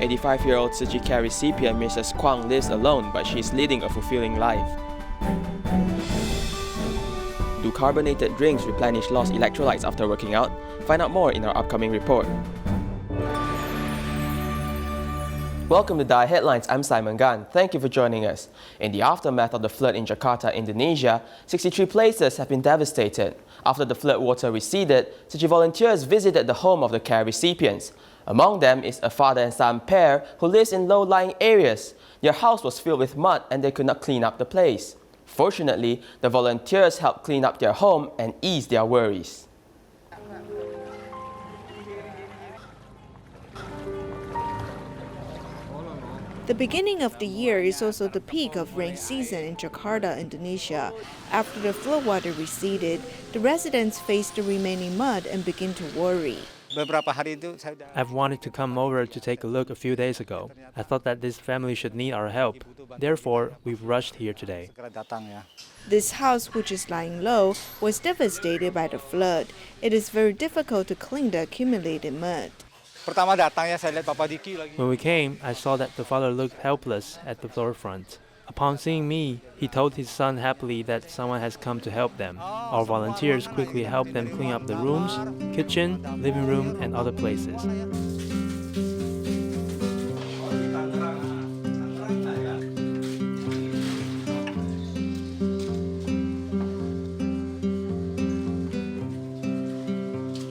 85-year-old Tzu Chi recipient Mrs. Kuang lives alone, but she is leading a fulfilling life. Do carbonated drinks replenish lost electrolytes after working out? Find out more in our upcoming report. Welcome to DaAi Headlines, I'm Simon Gan. Thank you for joining us. In the aftermath of the flood in Jakarta, Indonesia, 63 places have been devastated. After the floodwater receded, Tzu Chi volunteers visited the home of the care recipients. Among them is a father and son pair who lives in low-lying areas. Their house was filled with mud and they could not clean up the place. Fortunately, the volunteers helped clean up their home and ease their worries. The beginning of the year is also the peak of rain season in Jakarta, Indonesia. After the floodwater receded, the residents faced the remaining mud and begin to worry. I've wanted to come over to take a look a few days ago. I thought that this family should need our help. Therefore, we've rushed here today. This house, which is lying low, was devastated by the flood. It is very difficult to clean the accumulated mud. When we came, I saw that the father looked helpless at the storefront. Upon seeing me, he told his son happily that someone has come to help them. Our volunteers quickly helped them clean up the rooms, kitchen, living room, and other places.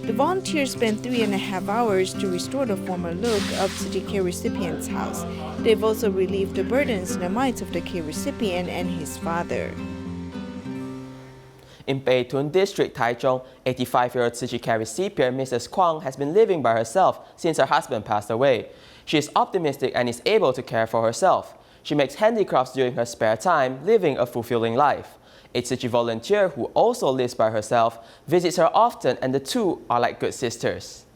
The volunteers spent 3.5 hours to restore the former look of Tzu Chi recipient's house. They've also relieved the burdens and the minds of the care recipient and his father. In Beitun district, Taichung, 85-year-old Tzu Chi recipient Mrs. Kuang has been living by herself since her husband passed away. She is optimistic and is able to care for herself. She makes handicrafts during her spare time, living a fulfilling life. A Tzu Chi volunteer who also lives by herself visits her often, and the two are like good sisters.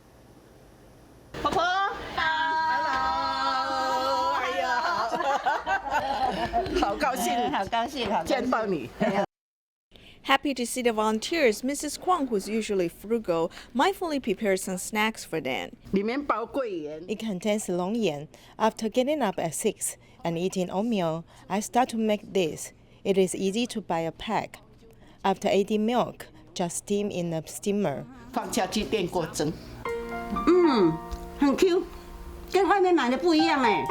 Happy to see the volunteers, Mrs. Kuang, who's usually frugal, mindfully prepares some snacks for them. It contains long yan. After getting up at 6 and eating oatmeal, I start to make this. It is easy to buy a pack. After adding milk, just steam in a steamer. 很 Q， 跟外面买的不一样哎。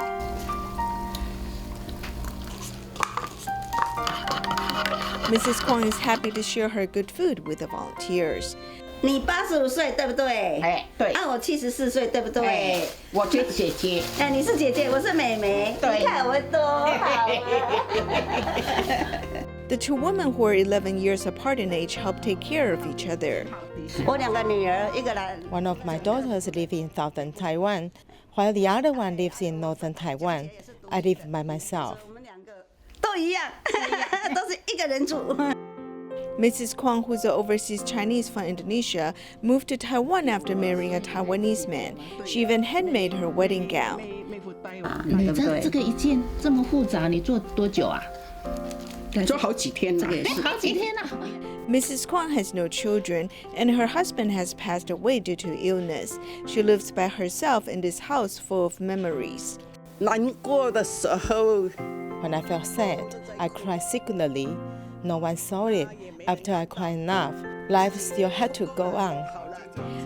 Mrs. Kuang is happy to share her good food with the volunteers. 你85岁对不对？哎，对。我74岁对不对？我是姐姐。你是姐姐，我是妹妹。对。你看我多好啊！ The two women who are 11 years apart in age help take care of each other. 我2个女儿，一个来。 One of my daughters lives in southern Taiwan, while the other one lives in northern Taiwan. I live by myself. 我们2个都一样，都是一个人住。 Mrs. Kuang, who's an overseas Chinese from Indonesia, moved to Taiwan after marrying a Taiwanese man. She even handmade her wedding gown. 你这个一件这么复杂，你做多久啊？做好几天了。好几天了。 Mrs. Kuang has no children, and her husband has passed away due to illness. She lives by herself in this house full of memories. 难过的时候 When I felt sad, I cried secretly. No one saw it. After I cried enough, life still had to go on.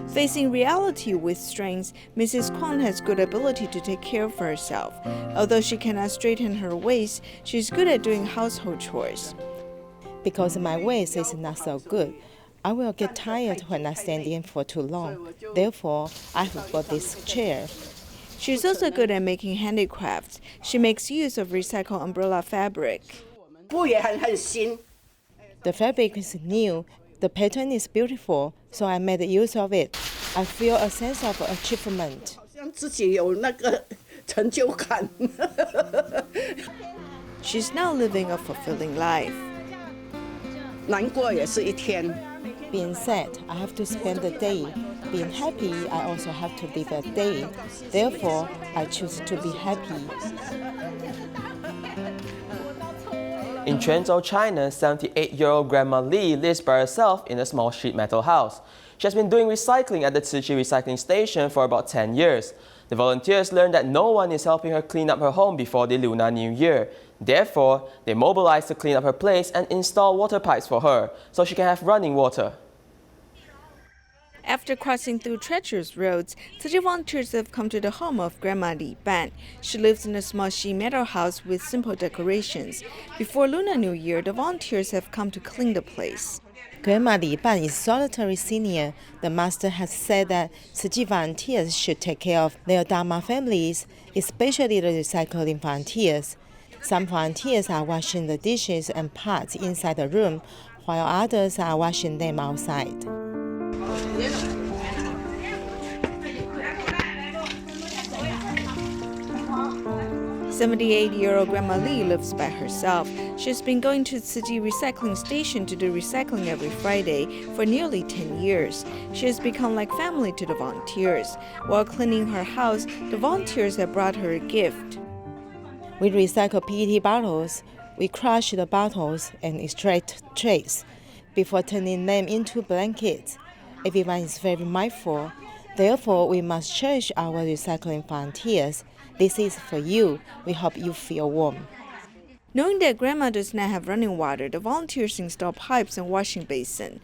Facing reality with strength, Mrs. Kuang has good ability to take care of herself. Although she cannot straighten her waist, she's good at doing household chores. Because my waist is not so good, I will get tired when I stand in for too long. Therefore, I have got this chair. She's also good at making handicrafts. She makes use of recycled umbrella fabric. 布也很新。 The fabric is new. The pattern is beautiful, so I made use of it. I feel a sense of achievement. 好像自己有那个成就感。 She's now living a fulfilling life. 难过也是一天。 Being sad, I have to spend the day. Being happy, I also have to live a day. Therefore, I choose to be happy. In Quanzhou, China, 78-year-old Grandma Li lives by herself in a small sheet metal house. She has been doing recycling at the Tzu Chi recycling station for about 10 years. The volunteers learned that no one is helping her clean up her home before the Lunar New Year. Therefore, they mobilized to clean up her place and install water pipes for her so she can have running water. After crossing through treacherous roads, Tzu Chi volunteers have come to the home of Grandma Li Ban. She lives in a small sheet metal house with simple decorations. Before Lunar New Year, the volunteers have come to clean the place. Grandma Li Ban is solitary senior. The master has said that Tzu Chi volunteers should take care of their Dharma families, especially the recycling volunteers. Some volunteers are washing the dishes and pots inside the room, while others are washing them outside. 78-year-old Grandma Li lives by herself. She's been going to Tzu Chi recycling station to do recycling every Friday for nearly 10 years. She has become like family to the volunteers. While cleaning her house, the volunteers have brought her a gift. We recycle PET bottles. We crush the bottles and extract trays before turning them into blankets. Everyone is very mindful. Therefore, we must cherish our recycling volunteers. This is for you. We hope you feel warm. Knowing that Grandma does not have running water, the volunteers install pipes and washing basin.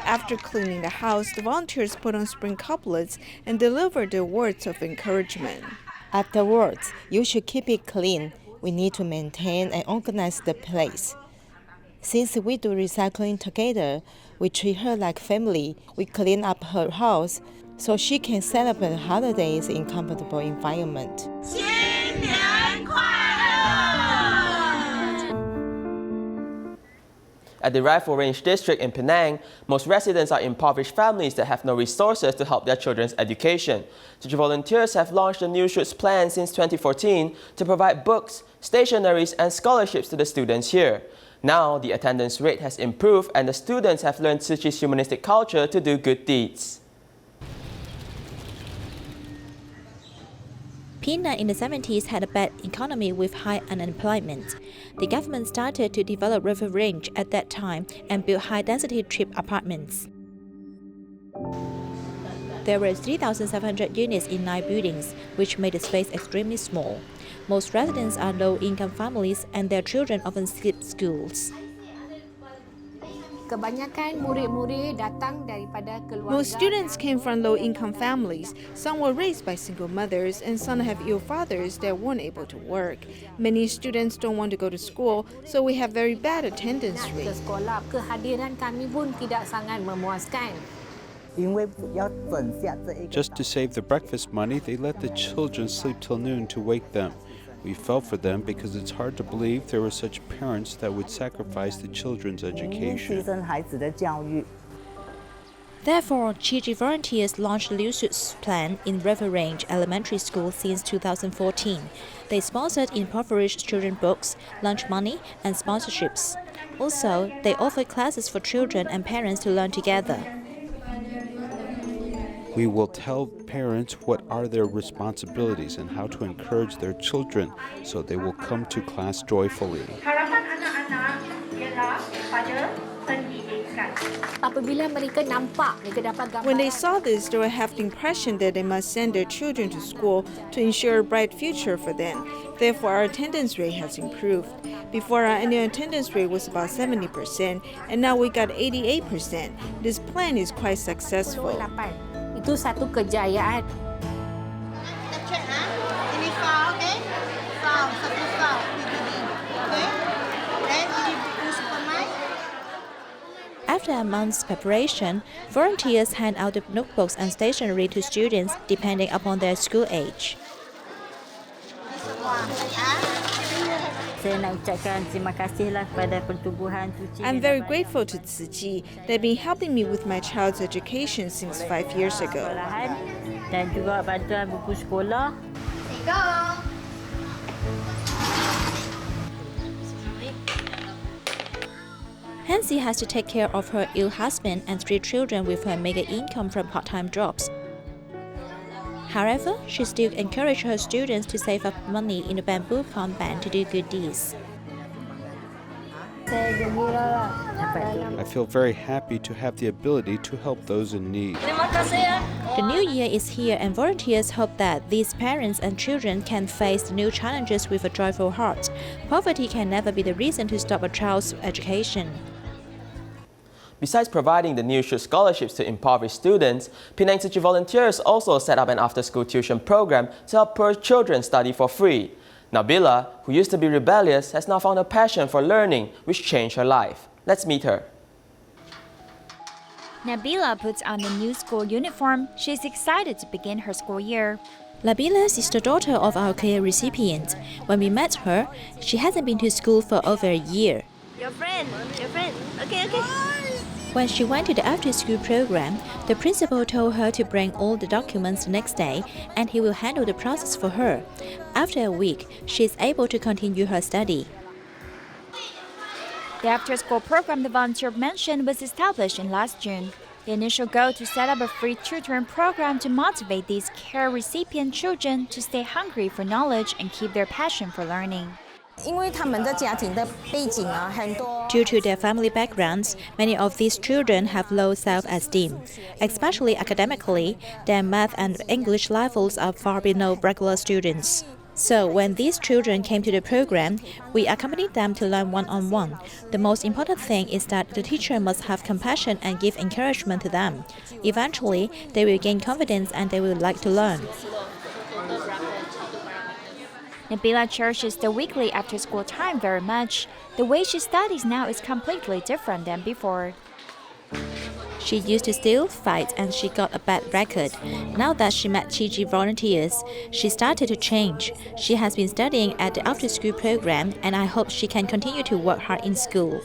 After cleaning the house, the volunteers put on spring couplets and deliver their words of encouragement. Afterwards, you should keep it clean. We need to maintain and organize the place. Since we do recycling together, we treat her like family. We clean up her house so she can celebrate holidays in comfortable environment. At the Rifle Range district in Penang, most residents are impoverished families that have no resources to help their children's education. Tzu Chi volunteers have launched a New Shoots plan since 2014 to provide books, stationeries, and scholarships to the students here. Now, the attendance rate has improved and the students have learned Tzu Chi's humanistic culture to do good deeds. Penang in the 70s had a bad economy with high unemployment. The government started to develop River Range at that time and built high-density trip apartments. There were 3,700 units in 9 buildings, which made the space extremely small. Most residents are low-income families and their children often skip schools. Most students came from low-income families. Some were raised by single mothers, and some have ill fathers that weren't able to work. Many students don't want to go to school, so we have very bad attendance rate. Just to save the breakfast money, they let the children sleep till noon to wake them. We felt for them because it's hard to believe there were such parents that would sacrifice the children's education. Therefore, Tzu Chi volunteers launched the New Shoots plan in River Range Elementary School since 2014. They sponsored impoverished children books, lunch money, and sponsorships. Also, they offered classes for children and parents to learn together. We will tell parents what are their responsibilities and how to encourage their children so they will come to class joyfully. When they saw this, they were have the impression that they must send their children to school to ensure a bright future for them. Therefore, our attendance rate has improved. Before, our annual attendance rate was about 70%, and now we got 88%. This plan is quite successful. Itu satu kejayaan. Ini file, okay? File, satu file, okay? Then ini buku Superman. After a month's preparation, volunteers hand out the notebooks and stationery to students depending upon their school age. I'm very grateful to Tzu Chi. They've been helping me with my child's education since 5 years ago. Dan juga bantuan buku sekolah. Hansi has to take care of her ill husband and 3 children with her mega income from part-time jobs. However, she still encourages her students to save up money in the bamboo pond bank to do good deeds. Saya I feel very happy to have the ability to help those in need. The new year is here, and volunteers hope that these parents and children can face the new challenges with a joyful heart. Poverty can never be the reason to stop a child's education. Besides providing the New Shoot scholarships to impoverished students, Penang Tzu Chi volunteers also set up an after-school tuition program to help poor children study for free. Nabila, who used to be rebellious, has now found a passion for learning, which changed her life. Let's meet her. Nabila puts on the new school uniform. She's excited to begin her school year. Nabila is the daughter of our care recipient. When we met her, she hasn't been to school for over a year. Your friend. Okay. When she went to the after-school program, the principal told her to bring all the documents the next day, and he will handle the process for her. After a week, she is able to continue her study. The after-school program the volunteer mentioned was established in last June. The initial goal to set up a free tutoring program to motivate these care recipient children to stay hungry for knowledge and keep their passion for learning. Due to their family backgrounds, many of these children have low self-esteem. Especially academically, their math and English levels are far below regular students. So when these children came to the program, we accompanied them to learn one-on-one. The most important thing is that the teacher must have compassion and give encouragement to them. Eventually, they will gain confidence and they will like to learn. Nabila cherishes the weekly after-school time very much. The way she studies now is completely different than before. She used to steal, fight, and she got a bad record. Now that she met Tzu Chi volunteers, she started to change. She has been studying at the after-school program, and I hope she can continue to work hard in school.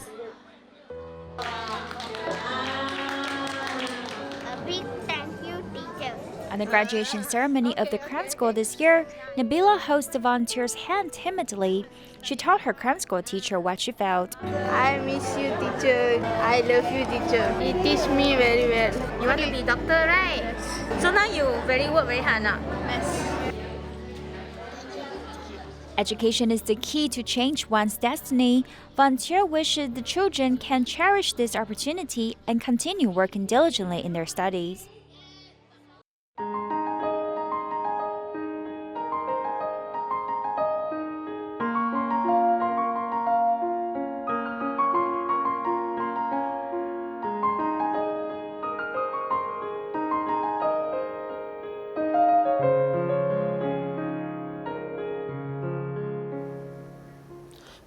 On the graduation ceremony of the cram school this year, Nabila holds the volunteer's hand timidly. She told her cram school teacher what she felt. I miss you, teacher. I love you, teacher. You teach me very well. You want to be doctor, right? Yes. So now you work very hard now? Yes. Education is the key to change one's destiny. Volunteer wishes the children can cherish this opportunity and continue working diligently in their studies.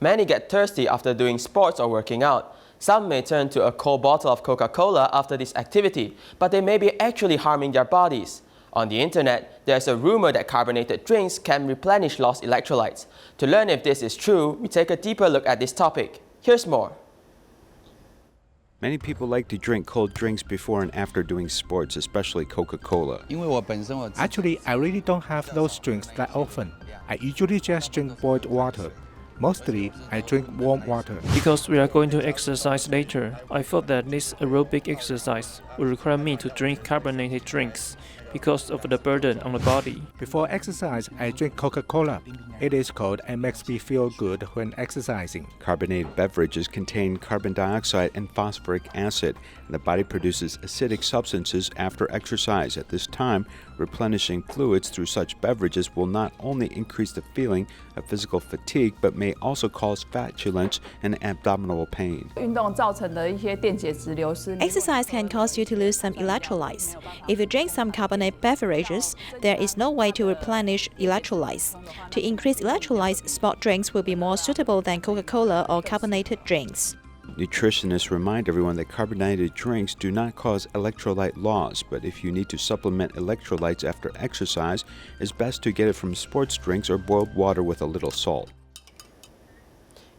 Many get thirsty after doing sports or working out. Some may turn to a cold bottle of Coca-Cola after this activity, but they may be actually harming their bodies. On the internet, there's a rumor that carbonated drinks can replenish lost electrolytes. To learn if this is true, we take a deeper look at this topic. Here's more. Many people like to drink cold drinks before and after doing sports, especially Coca-Cola. Actually, I really don't have those drinks that often. I usually just drink boiled water. Mostly, I drink warm water. Because we are going to exercise later, I thought that this aerobic exercise would require me to drink carbonated drinks because of the burden on the body. Before exercise, I drink Coca-Cola. It is cold and makes me feel good when exercising. Carbonated beverages contain carbon dioxide and phosphoric acid, and the body produces acidic substances after exercise. At this time, replenishing fluids through such beverages will not only increase the feeling of physical fatigue, but may also cause flatulence and abdominal pain. Exercise can cause you to lose some electrolytes. If you drink some carbonated beverages, there is no way to replenish electrolytes. To increase electrolytes, sport drinks will be more suitable than Coca-Cola or carbonated drinks. Nutritionists remind everyone that carbonated drinks do not cause electrolyte loss, but if you need to supplement electrolytes after exercise, it's best to get it from sports drinks or boiled water with a little salt.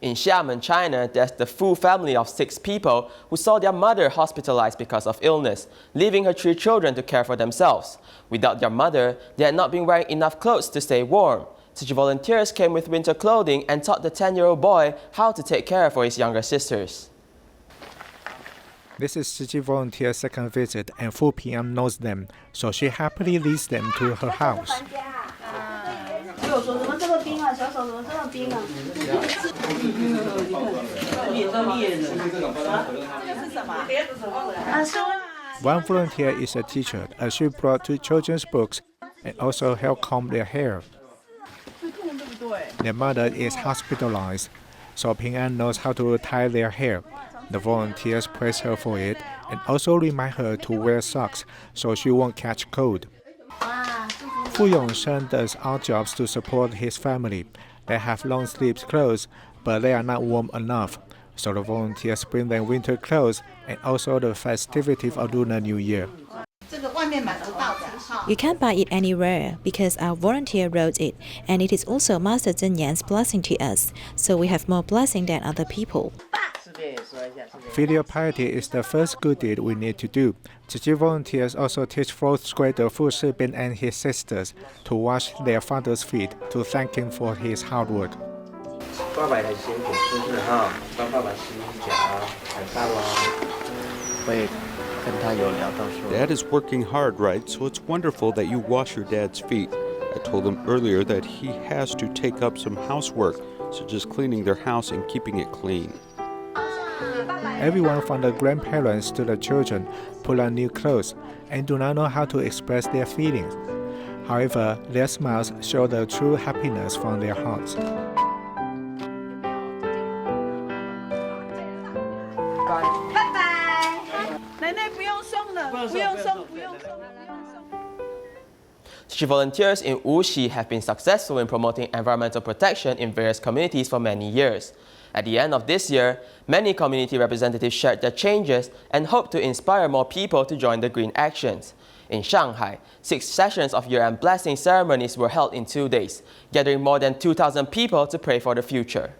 In Xiamen, China, there's the Fu family of 6 people who saw their mother hospitalized because of illness, leaving her 3 children to care for themselves. Without their mother, they had not been wearing enough clothes to stay warm. Tzu Chi volunteers came with winter clothing and taught the 10-year-old boy how to take care for his younger sisters. This is Tzu Chi volunteer's second visit, and Fu PM knows them, so she happily leads them to her house. One volunteer is a teacher, as she brought 2 children's books and also helped comb their hair. Their mother is hospitalized, so Ping An knows how to tie their hair. The volunteers praise her for it and also remind her to wear socks so she won't catch cold. Fu Yongsheng does odd jobs to support his family. They have long-sleeve clothes, but they are not warm enough. So the volunteers bring them winter clothes and also the festivities of Lunar New Year. You can't buy it anywhere because our volunteer wrote it, and it is also Master Zhen Yan's blessing to us, so we have more blessing than other people. Filial piety is the first good deed we need to do. Tzu Chi volunteers also teach 4th grader Fu Shibin and his sisters to wash their father's feet to thank him for his hard work. Dad is working hard, right? So it's wonderful that you wash your dad's feet. I told him earlier that he has to take up some housework, such as cleaning their house and keeping it clean. Everyone from the grandparents to the children put on new clothes and do not know how to express their feelings. However, their smiles show the true happiness from their hearts. Tzu Chi volunteers in Wuxi have been successful in promoting environmental protection in various communities for many years. At the end of this year, many community representatives shared their changes and hope to inspire more people to join the green actions. In Shanghai, 6 sessions of year-end blessing ceremonies were held in 2 days, gathering more than 2,000 people to pray for the future.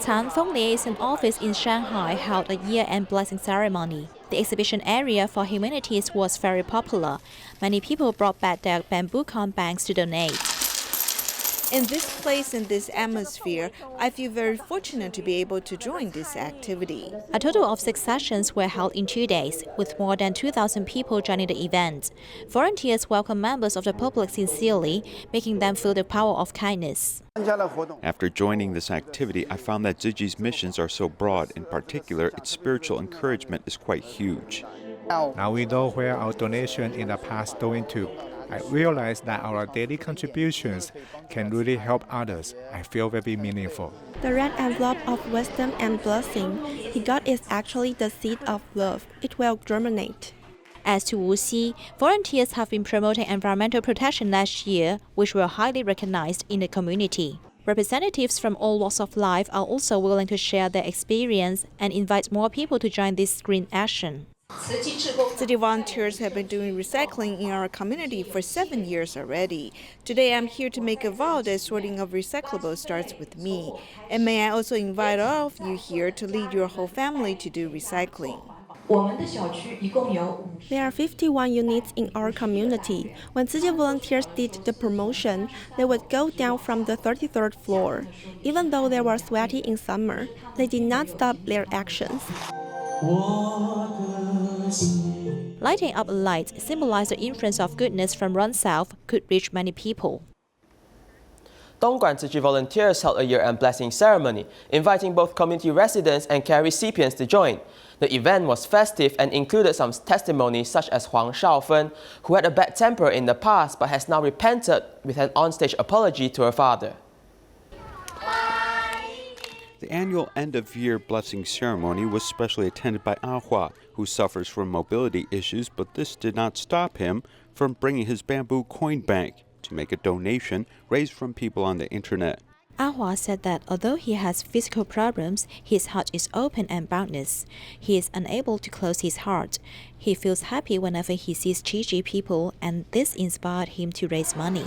Tan Feng Liaison Office in Shanghai held a year-end blessing ceremony. The exhibition area for humanities was very popular. Many people brought back their bamboo corn banks to donate. In this place, in this atmosphere, I feel very fortunate to be able to join this activity. A total of 6 sessions were held in 2 days, with more than 2,000 people joining the event. Volunteers welcome members of the public sincerely, making them feel the power of kindness. After joining this activity, I found that Tzu Chi's missions are so broad. In particular, its spiritual encouragement is quite huge. Now we know where our donation in the past going to. I realize that our daily contributions can really help others. I feel very meaningful. The red envelope of wisdom and blessing he got is actually the seed of love. It will germinate. As to Wuxi, volunteers have been promoting environmental protection last year, which were highly recognized in the community. Representatives from all walks of life are also willing to share their experience and invite more people to join this green action. Tzu Chi volunteers have been doing recycling in our community for 7 years already. Today I'm here to make a vow that sorting of recyclables starts with me. And may I also invite all of you here to lead your whole family to do recycling. There are 51 units in our community. When Tzu Chi volunteers did the promotion, they would go down from the 33rd floor. Even though they were sweaty in summer, they did not stop their actions. Lighting up a light symbolized the influence of goodness from oneself could reach many people. Dongguan Tzu Chi volunteers held a year-end blessing ceremony, inviting both community residents and care recipients to join. The event was festive and included some testimonies such as Huang Shaofen, who had a bad temper in the past but has now repented with an onstage apology to her father. The annual end-of-year blessing ceremony was specially attended by Ahua, who suffers from mobility issues, but this did not stop him from bringing his bamboo coin bank to make a donation raised from people on the internet. Ahua said that although he has physical problems, his heart is open and boundless. He is unable to close his heart. He feels happy whenever he sees Tzu Chi people, and this inspired him to raise money.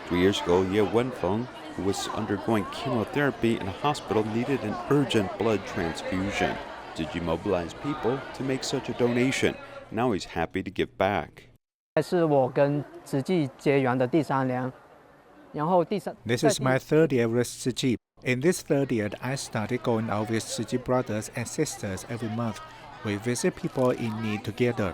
3 years ago, Ye Wenfeng, who was undergoing chemotherapy in a hospital, needed an urgent blood transfusion. Tzu Chi mobilized people to make such a donation. Now he's happy to give back. This is my 3rd year with Tzu Chi. In this 3rd year, I started going out with Tzu Chi brothers and sisters every month. We visit people in need together.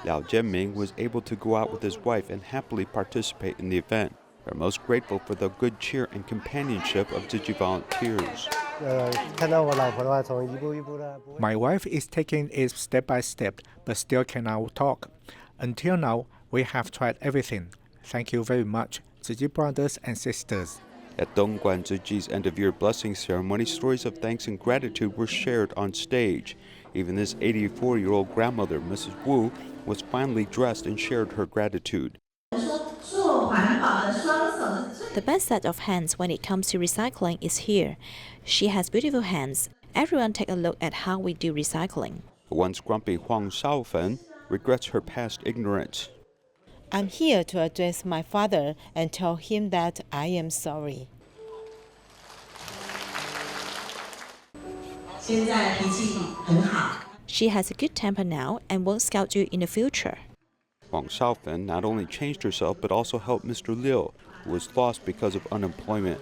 Liao Jianming was able to go out with his wife and happily participate in the event. They're most grateful for the good cheer and companionship of Tzu Chi volunteers. My wife is taking it step by step, but still cannot talk. Until now, we have tried everything. Thank you very much, Tzu Chi brothers and sisters. At Dongguan Tzu Chi's end-of-year blessing ceremony, stories of thanks and gratitude were shared on stage. Even this 84-year-old grandmother, Mrs. Wu, was finally dressed and shared her gratitude. The best set of hands when it comes to recycling is here. She has beautiful hands. Everyone take a look at how we do recycling. The once grumpy Huang Shaofen regrets her past ignorance. I'm here to address my father and tell him that I am sorry. She has a good temper now and won't scold you in the future. Huang Shaofen not only changed herself but also helped Mr. Liu, who was lost because of unemployment.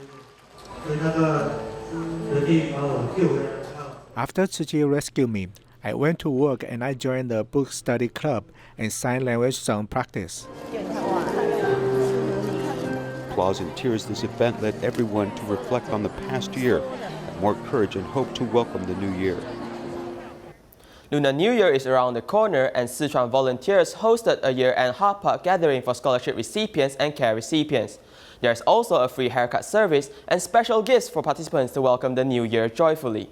After Tzu Chi rescued me, I went to work and I joined the book study club and sign language song practice. Applause and tears, this event led everyone to reflect on the past year, have more courage and hope to welcome the new year. Lunar New Year is around the corner, and Sichuan volunteers hosted a year-end hot pot gathering for scholarship recipients and care recipients. There's also a free haircut service and special gifts for participants to welcome the new year joyfully.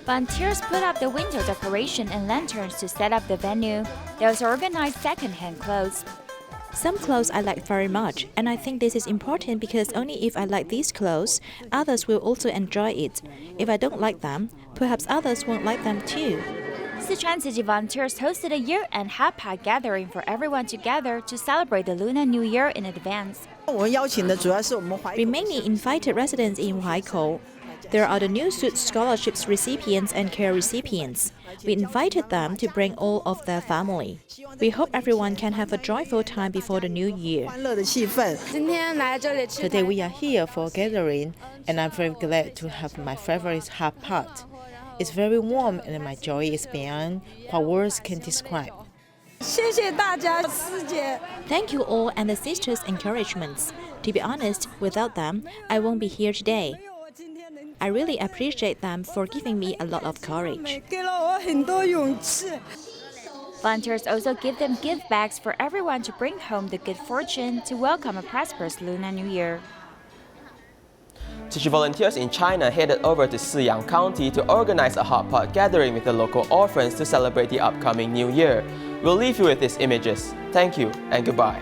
Volunteers put up the window decoration and lanterns to set up the venue. They also organized second-hand clothes. Some clothes I like very much, and I think this is important because only if I like these clothes, others will also enjoy it. If I don't like them, perhaps others won't like them too. Sichuan Tzu Chi volunteers hosted a year-end hot pot gathering for everyone to gather to celebrate the Lunar New Year in advance. We mainly invited residents in Huaikou. There are the new suit scholarships recipients and care recipients. We invited them to bring all of their family. We hope everyone can have a joyful time before the new year. Today we are here for a gathering, and I'm very glad to have my favorite hot pot. It's very warm and my joy is beyond what words can describe. Thank you all and the sisters' encouragements. To be honest, without them, I won't be here today. I really appreciate them for giving me a lot of courage. Volunteers also give them gift bags for everyone to bring home the good fortune to welcome a prosperous Lunar New Year. Tzu Chi volunteers in China headed over to Siyang County to organize a hot pot gathering with the local orphans to celebrate the upcoming New Year. We'll leave you with these images. Thank you and goodbye.